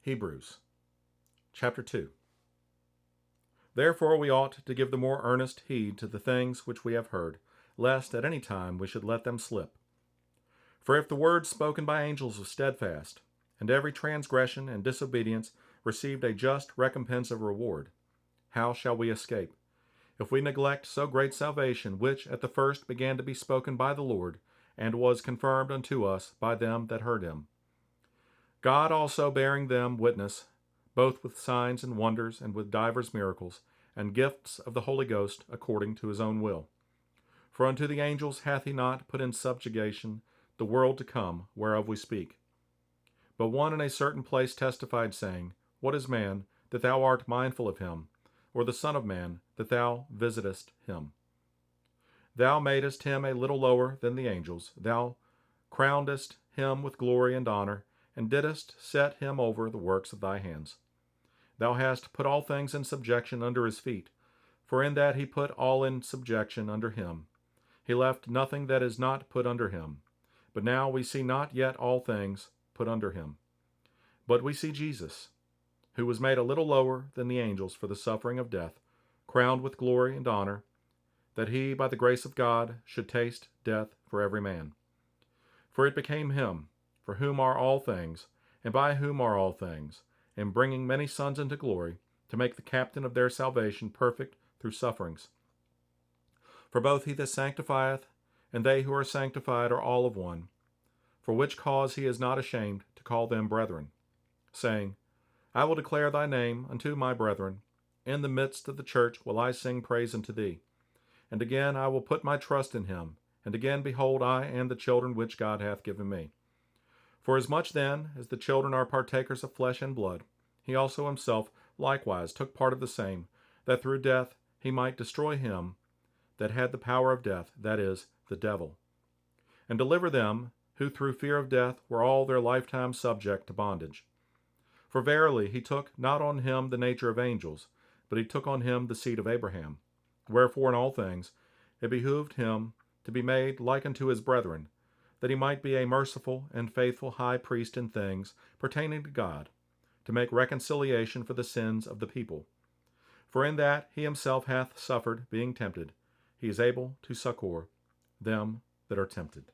Hebrews chapter 2. Therefore we ought to give the more earnest heed to the things which we have heard, lest at any time we should let them slip. For if the word spoken by angels was steadfast, and every transgression and disobedience received a just recompense of reward, how shall we escape, if we neglect so great salvation, which at the first began to be spoken by the Lord, and was confirmed unto us by them that heard him? God also bearing them witness, both with signs and wonders, and with divers miracles, and gifts of the Holy Ghost, according to his own will. For unto the angels hath he not put in subjugation the world to come, whereof we speak. But one in a certain place testified, saying, What is man, that thou art mindful of him? Or the Son of man, that thou visitest him? Thou madest him a little lower than the angels. Thou crownedest him with glory and honor, and didst set him over the works of thy hands. Thou hast put all things in subjection under his feet, for in that he put all in subjection under him, he left nothing that is not put under him. But now we see not yet all things put under him. But we see Jesus, who was made a little lower than the angels for the suffering of death, crowned with glory and honor, that he, by the grace of God, should taste death for every man. For it became him, for whom are all things, and by whom are all things, in bringing many sons into glory, to make the captain of their salvation perfect through sufferings. For both he that sanctifieth and they who are sanctified are all of one, for which cause he is not ashamed to call them brethren, saying, I will declare thy name unto my brethren. In the midst of the church will I sing praise unto thee. And again I will put my trust in him. And again, behold, I and the children which God hath given me. For as much then as the children are partakers of flesh and blood, he also himself likewise took part of the same, that through death he might destroy him that had the power of death, that is, the devil, and deliver them who through fear of death were all their lifetime subject to bondage. For verily he took not on him the nature of angels, but he took on him the seed of Abraham. Wherefore in all things it behooved him to be made like unto his brethren, that he might be a merciful and faithful high priest in things pertaining to God, to make reconciliation for the sins of the people. For in that he himself hath suffered, being tempted, he is able to succor them that are tempted.